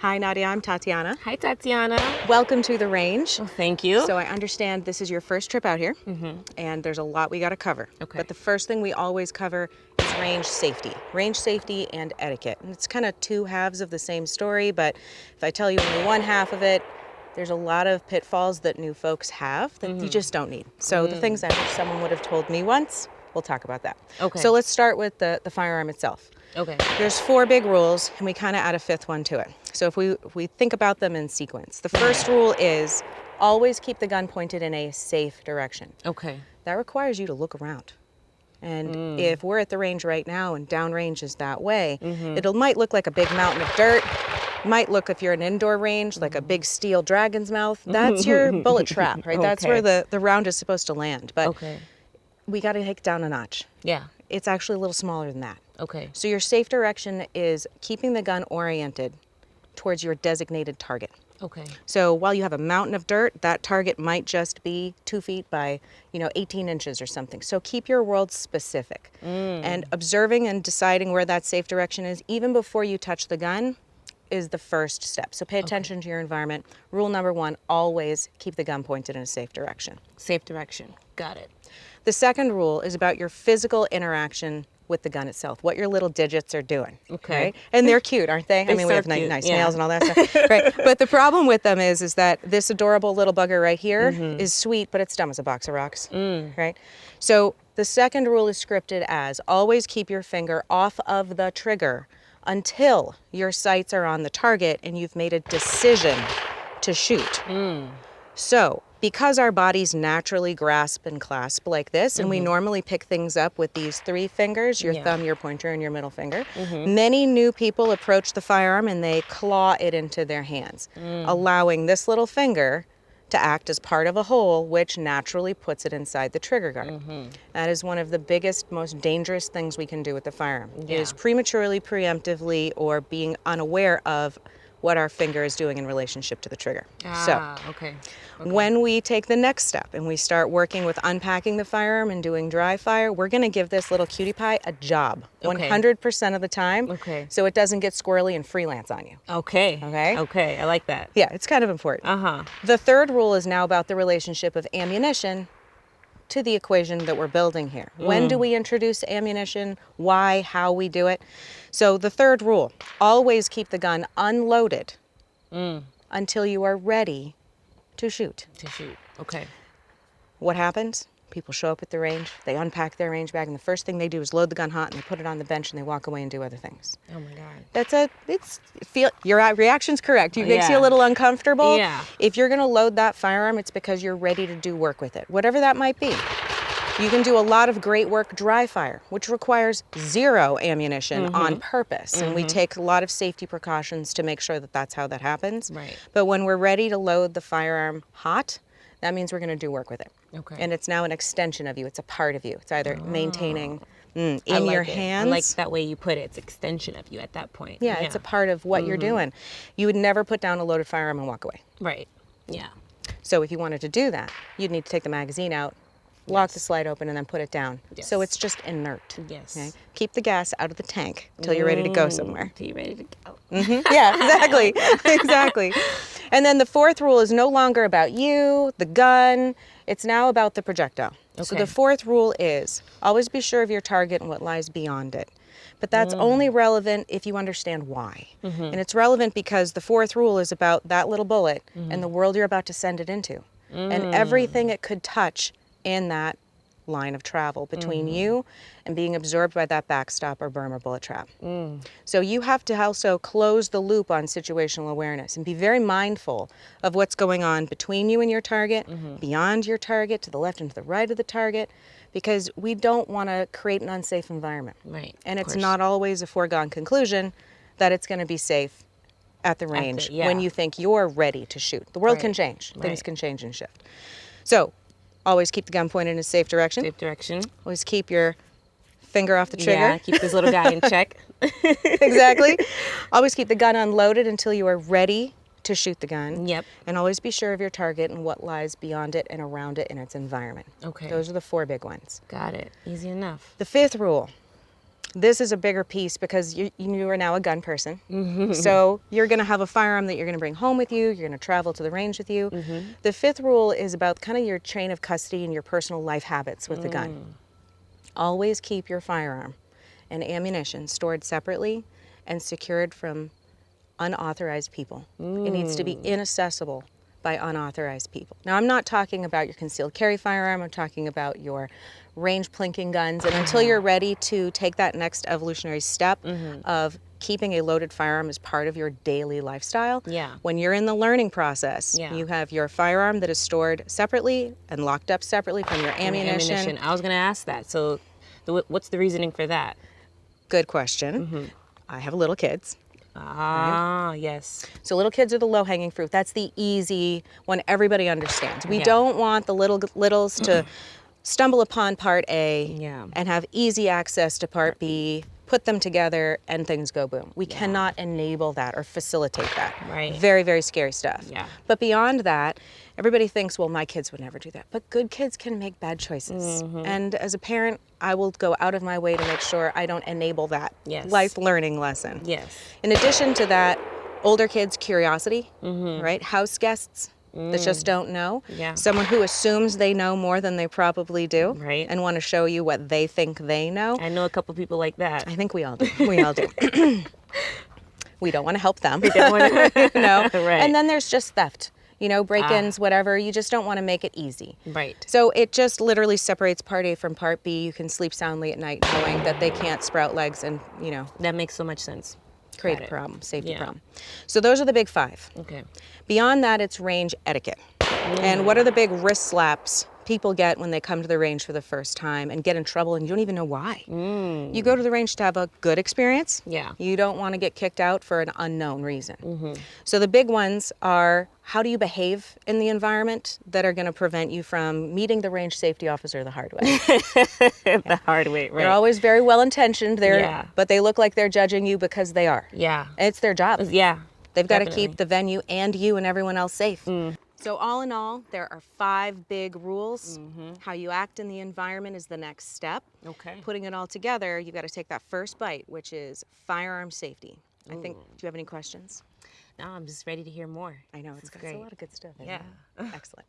Hi, Nadia. I'm Tatiana. Hi, Tatiana. Welcome to the range. Well, thank you. So I understand this is your first trip out here, and there's a lot we got to cover. Okay. But the first thing we always cover is range safety and etiquette. And it's kind of two halves of the same story, but if I tell you only one half of it, there's a lot of pitfalls that new folks have that you just don't need. So the things I wish someone would have told me once, we'll talk about that. Okay. So let's start with the firearm itself. Okay. There's 4 big rules, and we kind of add a 5th one to it. So if we think about them in sequence, the first rule is always keep the gun pointed in a safe direction. Okay. That requires you to look around. And if we're at the range right now and downrange is that way, it might look like a big mountain of dirt. Might look, if you're an indoor range, like a big steel dragon's mouth. That's your bullet trap, right? That's where the round is supposed to land. But we got to take it down a notch. Yeah. It's actually a little smaller than that. Okay. So your safe direction is keeping the gun oriented towards your designated target. Okay. So while you have a mountain of dirt, that target might just be 2 feet by, 18 inches or something. So keep your world specific. And observing and deciding where that safe direction is, even before you touch the gun, is the first step. So pay attention to your environment. Rule number 1, always keep the gun pointed in a safe direction. Safe direction. Got it. The second rule is about your physical interaction with the gun itself, what your little digits are doing. Okay. And they're cute, aren't they? They're we so have cute, nice yeah. nails and all that stuff. Right. But the problem with them is that this adorable little bugger right here is sweet, but it's dumb as a box of rocks. Right. So the second rule is scripted as always keep your finger off of the trigger until your sights are on the target and you've made a decision to shoot. So, because our bodies naturally grasp and clasp like this, and we normally pick things up with these 3 fingers, your thumb, your pointer, and your middle finger, many new people approach the firearm and they claw it into their hands, allowing this little finger to act as part of a hole, which naturally puts it inside the trigger guard. That is one of the biggest, most dangerous things we can do with the firearm, is prematurely, preemptively, or being unaware of what our finger is doing in relationship to the trigger. Okay. When we take the next step and we start working with unpacking the firearm and doing dry fire, we're going to give this little cutie pie a job 100% of the time, so it doesn't get squirrely and freelance on you. Okay. Okay? Okay. I like that. Yeah, it's kind of important. The third rule is now about the relationship of ammunition to the equation that we're building here. When do we introduce ammunition? Why? How we do it? So the third rule, always keep the gun unloaded until you are ready to shoot. Okay. What happens? People show up at the range, they unpack their range bag, and the first thing they do is load the gun hot, and they put it on the bench, and they walk away and do other things. Oh my God. Your reaction's correct. It makes you a little uncomfortable. Yeah. If you're gonna load that firearm, it's because you're ready to do work with it, whatever that might be. You can do a lot of great work dry fire, which requires 0 ammunition on purpose. And we take a lot of safety precautions to make sure that that's how that happens. Right. But when we're ready to load the firearm hot, that means we're going to do work with it. Okay. And it's now an extension of you. It's a part of you. It's either maintaining in like your it. hands. I like that way you put it. It's extension of you at that point. Yeah, it's a part of what you're doing. You would never put down a loaded firearm and walk away. Right. Yeah. So if you wanted to do that, you'd need to take the magazine out, lock the slide open, and then put it down. So it's just inert. Yes. Okay? Keep the gas out of the tank until you're ready to go somewhere. Until you're ready to go. Yeah, exactly. Exactly. And then the 4th rule is no longer about you, the gun. It's now about the projectile. So the 4th rule is always be sure of your target and what lies beyond it. But that's only relevant if you understand why. And it's relevant because the 4th rule is about that little bullet and the world you're about to send it into. And everything it could touch in that line of travel between you and being absorbed by that backstop or berm or bullet trap. So you have to also close the loop on situational awareness and be very mindful of what's going on between you and your target, beyond your target, to the left and to the right of the target, because we don't want to create an unsafe environment. Right. And it's not always a foregone conclusion that it's going to be safe at the range when you think you're ready to shoot. The world can change. Things can change and shift. So always keep the gun pointed in a safe direction. Safe direction. Always keep your finger off the trigger. Yeah, keep this little guy in check. Exactly. Always keep the gun unloaded until you are ready to shoot the gun. Yep. And always be sure of your target and what lies beyond it and around it in its environment. Okay. Those are the 4 big ones. Got it. Easy enough. The 5th rule, This is a bigger piece because you are now a gun person. So you're going to have a firearm that you're going to bring home with you. You're going to travel to the range with you. The fifth rule is about kind of your chain of custody and your personal life habits with the gun. Always keep your firearm and ammunition stored separately and secured from unauthorized people. It needs to be inaccessible by unauthorized people. Now, I'm not talking about your concealed carry firearm. I'm talking about your range plinking guns. And until you're ready to take that next evolutionary step of keeping a loaded firearm as part of your daily lifestyle, when you're in the learning process, you have your firearm that is stored separately and locked up separately from your ammunition. I was going to ask that. So what's the reasoning for that? Good question. I have little kids. Ah, yes. So little kids are the low-hanging fruit. That's the easy one everybody understands. We don't want the littles to stumble upon part A and have easy access to part B, put them together, and things go boom. We cannot enable that or facilitate that. Right. Very, very scary stuff. Yeah. But beyond that, everybody thinks, well, my kids would never do that. But good kids can make bad choices. And as a parent, I will go out of my way to make sure I don't enable that life learning lesson. Yes. In addition to that, older kids' curiosity, right? House guests that just don't know. Yeah. Someone who assumes they know more than they probably do. Right. And want to show you what they think they know. I know a couple people like that. I think we all do. We all do. We don't want to help them. Right. And then there's just theft. Break-ins, whatever. You just don't want to make it easy. Right. So it just literally separates part A from part B. You can sleep soundly at night knowing that they can't sprout legs and, That makes so much sense. create a problem, safety problem. So those are the big 5. Okay. Beyond that, it's range etiquette. And what are the big wrist slaps people get when they come to the range for the first time and get in trouble and you don't even know why? You go to the range to have a good experience. Yeah. You don't want to get kicked out for an unknown reason. So the big ones are, how do you behave in the environment that are going to prevent you from meeting the range safety officer the hard way? The hard way, right. They're always very well intentioned, but they look like they're judging you because they are. Yeah. It's their job. Yeah. They've got to definitely. keep the venue and you and everyone else safe. So all in all, there are 5 big rules. How you act in the environment is the next step. Okay. Putting it all together, you've got to take that first bite, which is firearm safety. I think, do you have any questions? No, I'm just ready to hear more. I know, it's got a lot of good stuff in it. Yeah. Excellent.